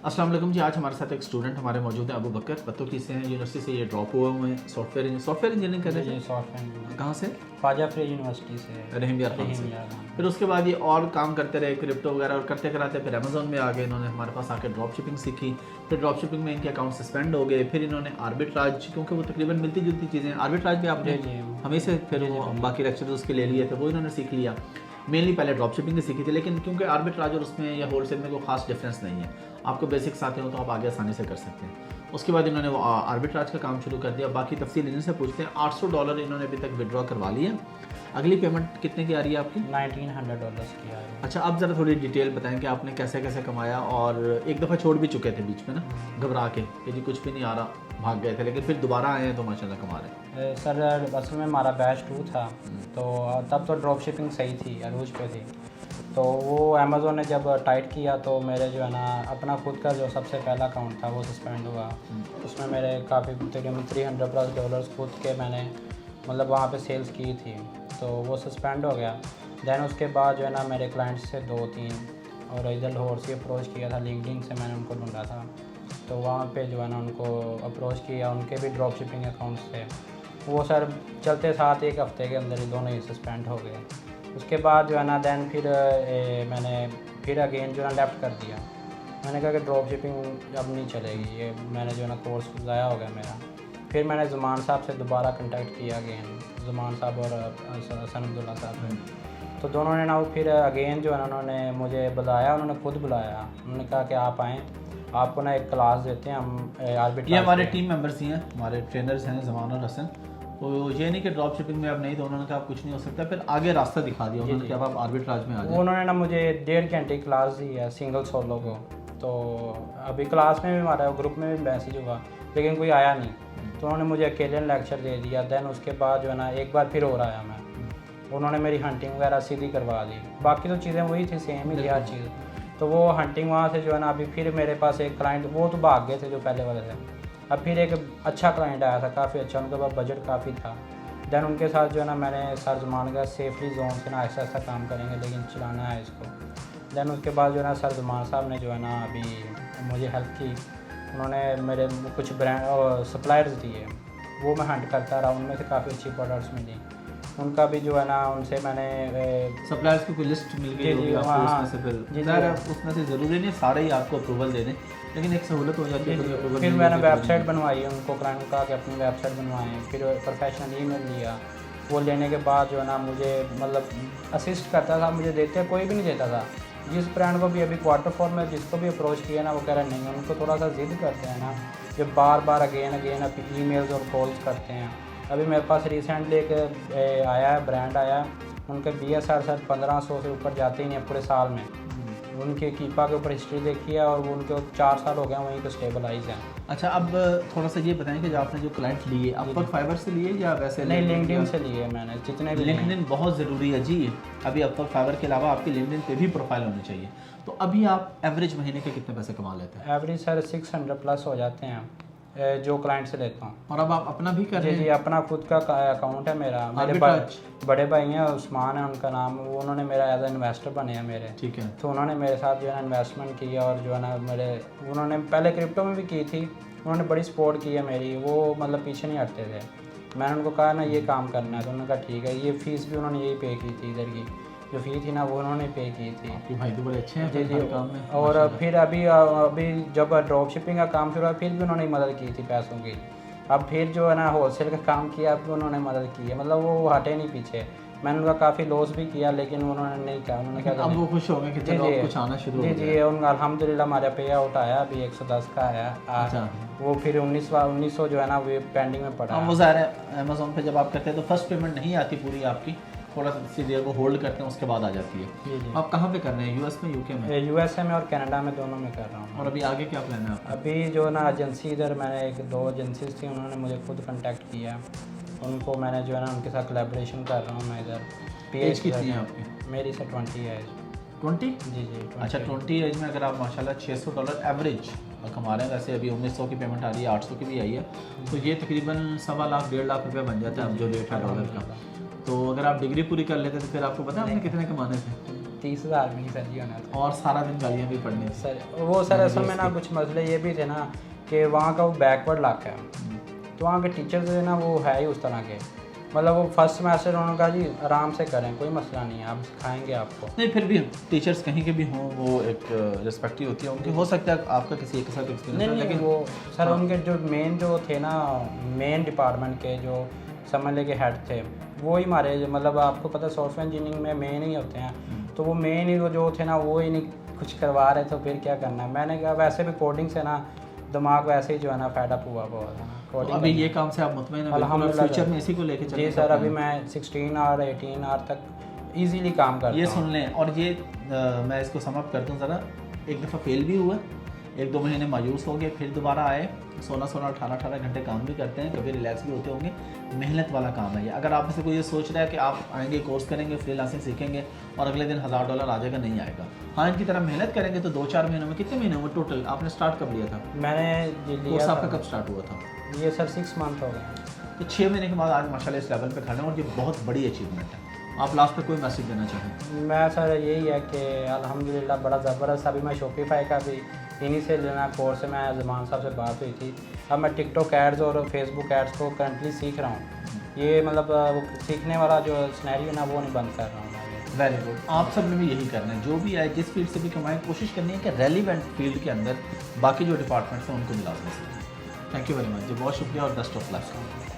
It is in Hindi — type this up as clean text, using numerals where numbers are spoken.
अस्सलाम वालेकुम जी। आज हमारे साथ एक स्टूडेंट हमारे मौजूद हैं, अबू बकर बतौकी से हैं। यूनिवर्सिटी से ये ड्रॉप हुए हुए हैं, सॉफ्टवेयर इंजीनियरिंग कर रहे थे। सॉफ्टवेयर कहाँ से? ख्वाजा फ्री यूनिवर्सिटी से, रहीमयार खान से। फिर उसके बाद ये और काम करते रहे, क्रिप्टो वगैरह, और करते कराते फिर अमेज़ोन में आ गए। इन्होंने हमारे पास आकर ड्रॉप शिपिंग सीखी। फिर ड्रॉप शिपिंग में इनके अकाउंट सस्पेंड हो गए। फिर इन्होंने आर्बिट्राज, क्योंकि वो तकरीबन मिलती जुलती चीज़ें, आर्बिट्राज भी आपने हमें से फिर वो बाकी लेक्चर उसके ले लिए थे, वो इन्होंने सीख लिया। मेनली पहले ड्रॉप शिपिंग की सीखी थी, लेकिन क्योंकि आर्बिट्राज और उसमें या होलसेल में कोई खास डिफरेंस नहीं है, आपको बेसिक्स आते हो तो आप आगे आसानी से कर सकते हैं। उसके बाद इन्होंने वो आर्बिट्राज का काम शुरू कर दिया। बाकी तफसील इनसे पूछते हैं। $800 इन्होंने अभी तक विड्रॉ करवा लिए। अगली पेमेंट कितने की आ रही है आपकी? $1900 की आ रही है। अच्छा, अब ज़रा थोड़ी डिटेल बताएं कि आपने कैसे कैसे कमाया। और एक दफ़ा छोड़ भी चुके थे बीच में ना, घबरा के कि जी कुछ भी नहीं आ रहा, भाग गए थे, लेकिन फिर दोबारा आए हैं तो माशाल्लाह कमा रहे हैं। सर असल में हमारा बैच 2 था, तो तब तो ड्रॉप शिपिंग सही थी, अरूज पे थी। तो वो अमेज़ोन ने जब टाइट किया तो मेरे जो है ना अपना खुद का जो सबसे पहला अकाउंट था वो सस्पेंड हुआ। उसमें मेरे काफ़ी तकरीबन $300+ खुद के मैंने मतलब वहाँ पे सेल्स की थी, तो वो सस्पेंड हो गया। दैन उसके बाद जो है ना मेरे क्लाइंट्स से 2-3 और इधर लाहौर से अप्रोच किया था, लिंक्डइन से मैंने उनको ढूंढा था, तो वहाँ पे जो है ना उनको अप्रोच किया। उनके भी ड्रॉप शिपिंग अकाउंट्स थे, वो सर चलते साथ एक हफ़्ते के अंदर ही दोनों ही सस्पेंड हो गए। उसके बाद जो है ना दैन फिर मैंने फिर अगेन जो है ना लेफ़्ट कर दिया। मैंने कहा कि ड्रॉप शिपिंग अब नहीं चलेगी, ये मैंने जो है ना कोर्स ज़ाया हो गया मेरा। फिर मैंने ज़ुमान साहब से दोबारा कांटेक्ट किया अगेन, ज़ुमान साहब और सनअब्दुल्ला साहब ने, तो दोनों ने ना वो फिर अगेन जो है ना उन्होंने मुझे बुलाया, उन्होंने खुद बुलाया। उन्होंने कहा कि आप आएँ, आपको ना एक क्लास देते हैं हम आर्बिट्राज। ये हमारे टीम मेंबर्स ही हैं, हमारे ट्रेनर्स हैं ज़मान और हसन। तो ये नहीं कि ड्रॉप शिपिंग में अब नहीं, तो उन्होंने कहा आप कुछ नहीं हो सकता, फिर आगे रास्ता दिखा दिया उन्होंने कि अब आप आर्बिट्राज में आ जाए। उन्होंने ना मुझे 1.5 घंटे क्लास दी है सिंगल सोलो को। तो अभी क्लास में भी हमारा ग्रुप में भी मैसेज हुआ, लेकिन कोई आया नहीं, तो उन्होंने मुझे अकेले लेक्चर दे दिया। दैन उसके बाद जो है ना एक बार फिर और आया मैं, उन्होंने मेरी हंटिंग वगैरह सीधी करवा दी। बाकी तो चीज़ें वही थी, सेम ही थी हर चीज़। तो वो हंटिंग वहाँ से जो है ना अभी फिर मेरे पास एक क्लाइंट, वो तो भाग गए थे जो पहले वाले थे, अब फिर एक अच्छा क्लाइंट आया था, काफ़ी अच्छा, उनके पास बजट काफ़ी था। दैन उनके साथ जो है ना मैंने सर ज़ुमान का सेफली जोन से ना ऐसा ऐसा काम करेंगे लेकिन चलाना है इसको। दैन उसके बाद जो है ना सर ज़ुमान साहब ने जो है ना अभी मुझे हेल्प की। उन्होंने मेरे कुछ ब्रांड और सप्लायर्स दिए, वो मैं हंट करता रहा, उनमें से काफ़ी अच्छी प्रोडक्ट्स मिली। उनका भी जो है ना उनसे मैंने सप्लायर्स की कोई लिस्ट मिल गई होगी आपको, उसमें से फिर उसमें से ज़रूरी नहीं सारे ही आपको अप्रूवल दे दें, लेकिन एक सहूलत हो जाती है। फिर मैंने वेबसाइट बनवाई, उनको क्लाइंट कहा कि अपनी वेबसाइट बनवाएं। फिर प्रोफेशनल ईमेल लिया, वो लेने के बाद जो है ना मुझे मतलब असिस्ट करता था, मुझे देते कोई भी नहीं देता था। जिस ब्रांड को भी अभी क्वार्टर फोर में जिसको भी अप्रोच किया ना, वो कह रहे नहीं, उनको थोड़ा सा ज़िद करते हैं ना, जब बार बार अगेन अभी ईमेल्स और कॉल्स करते हैं। अभी मेरे पास रिसेंटली एक आया है, ब्रांड आया है, उनके BSR सर 1500 से ऊपर जाते ही नहीं पूरे साल में। उनके कीपा के ऊपर हिस्ट्री देखी है और वो उनके 4 साल हो गए वहीं पे स्टेबलाइज हैं। अच्छा, अब थोड़ा सा ये बताएं कि जो आपने जो क्लाइंट लिए, अपवर्क फाइबर से लिए या वैसे? नहीं, लिंक्डइन से लिए मैंने जितने भी। लिंक्डइन बहुत ज़रूरी है जी। अभी अपवर्क फाइबर के अलावा आपकी लिंक्डइन पे भी प्रोफाइल होनी चाहिए। तो अभी आप एवरेज महीने के कितने पैसे कमा लेते हैं? एवरेज सर 600+ हो जाते हैं जो क्लाइंट से लेता हूँ। और अब आप अपना भी कर रहे हैं? जी, अपना खुद का अकाउंट है मेरा। मेरे बड़े भाई हैं, उस्मान है उनका नाम, वो उन्होंने मेरा एज ए इन्वेस्टर बने हैं मेरे। ठीक है। तो उन्होंने मेरे साथ जो है ना इन्वेस्टमेंट की और जो है ना उन्होंने पहले क्रिप्टो में भी की थी, उन्होंने बड़ी सपोर्ट की है मेरी, वो मतलब पीछे नहीं हटते थे। मैंने उनको कहा ना ये काम करना है, तो उन्होंने कहा ठीक है। ये फ़ीस भी उन्होंने यही पे की थी, इधर की जो फ़ी थी ना वो उन्होंने पे की थी। आपके भाई तो बड़े अच्छे हैं जी काम में। और फिर अभी जब ड्रॉप शिपिंग का काम शुरू हुआ, फिर भी उन्होंने मदद की थी पैसों की। अब फिर जो है ना होलसेल का काम किया, अब उन्होंने मदद की है, मतलब वो हटे नहीं पीछे। मैंने उनका काफ़ी लॉस भी किया, लेकिन उन्होंने नहीं कहा, उन्होंने कहा अब वो खुश हो गए कि चलो कुछ आना शुरू हो गया। जी, उनका अल्हम्दुलिल्लाह हमारा पे आउट आया, अभी 110 का आया। अच्छा। वो फिर 1900 जो है ना वो पेंडिंग में पड़ा। वो ज़ाहिर है अमेज़ोन पे जब आप करते हैं तो फर्स्ट पेमेंट नहीं आती पूरी आपकी, थोड़ा सा इसी देर को होल्ड करते हैं, उसके बाद आ जाती है। जी। आप कहाँ पे कर रहे हैं? यूएस में, यूके में? USA में और कनाडा में, दोनों में कर रहा हूँ। और अभी आगे क्या प्लान है आपका? अभी जो ना एजेंसी, इधर मैंने 1-2 एजेंसीज थी, उन्होंने मुझे खुद कांटेक्ट किया, उनको मैंने जो है ना उनके साथ कोलैबोरेशन कर रहा हूँ मैं इधर। एज कितनी है आपकी? मेरी सर 20 है। 20? जी। अच्छा, 20 एज में अगर आप माशाल्लाह $600 एवरेज कमा रहे हैं, वैसे अभी 1900 की पेमेंट आ रही है, 800 की भी आई है, तो ये तकरीबन 1.25 लाख 1.5 लाख रुपये बन जाता है अब जो रेट है डॉलर का। तो अगर आप डिग्री पूरी कर लेते तो फिर आपको पता है आपने कितने कमाने थे? 30,000 भी नहीं सर जी होना था और सारा दिन गालियाँ भी पड़नी थी। सर। वो सर असल में ना कुछ मसले ये भी थे ना कि वहाँ का वो बैकवर्ड इलाका है, तो वहाँ के टीचर्स जो है ना वो है ही उस तरह के, मतलब वो फर्स्ट सेमेस्टर उन्होंने कहा जी आराम से करें, कोई मसला नहीं है, आप सिखाएंगे आपको। नहीं फिर भी टीचर्स कहीं के भी हों वो एक रिस्पेक्ट ही होती है उनकी। हो सकता है आपका किसी एक के साथ एक्सपीरियंस नहीं हो, नहीं लेकिन वो सर उनके जो मेन जो थे ना मेन डिपार्टमेंट के जो समझ ले के हेड थे वो ही हमारे मतलब आपको पता है सॉफ्टवेयर इंजीनियरिंग में मेन ही होते हैं, तो वो मेन ही जो थे ना वो ही नहीं कुछ करवा रहे, तो फिर क्या करना है। मैंने कहा वैसे भी कोडिंग से ना दिमाग वैसे ही जो है ना फेडअप हुआ बहुत है तो कोडिंग अभी ये काम से आप मुतमईन हैं बिल्कुल, और फ्यूचर में इसी को लेके चलने जी का सर। plan अभी है? मैं 16 और 18 आवर तक इजीली काम करता ये हूँ। सुन लें, और ये मैं इसको समअप करता हूँ ज़रा। एक दफ़ा फेल भी हुआ, 1-2 महीने मायूस हो गए, फिर दोबारा आए, 16-16 18-18 घंटे काम भी करते हैं, कभी रिलैक्स भी होते होंगे। मेहनत वाला काम है ये। अगर आप में से कोई ये सोच रहा है कि आप आएंगे कोर्स करेंगे फ्रीलांसिंग सीखेंगे और अगले दिन $1000 आ जाएगा, नहीं आएगा। हाँ इनकी तरह मेहनत करेंगे तो 2-4 महीनों में, कितने महीने हुए टोटल आपने स्टार्ट कब लिया था मैंने ये कोर्स? लिया आपका था, कब स्टार्ट हुआ था? ये सर 6 मंथ हो गए। तो 6 महीने के बाद आज माशाल्लाह इस लेवल पे खड़े हैं और ये बहुत बड़ी अचीवमेंट है। आप लास्ट पे कोई मैसेज देना चाहें? मैं सर यही है कि अल्हम्दुलिल्लाह बड़ा ज़बरदस्त, अभी मैं शॉपिफाई का भी इन्हीं से लेना कोर्स से, मैं ज़मान साहब से बात हुई थी। अब मैं टिकटॉक एड्स और फेसबुक एड्स को करंटली सीख रहा हूँ। ये मतलब वो सीखने वाला जो सिनेरियो ना वो नहीं बंद कर रहा हूँ मैं। Very good. आप सब ने भी यही करना है, जो भी आए जिस फील्ड से भी कमाएं, कोशिश करनी है कि रेलिवेंट फील्ड के अंदर बाकी जो डिपार्टमेंट्स हैं उनको मिला दें। थैंक यू वेरी मच जी, बहुत शुक्रिया और बेस्ट ऑफ लक।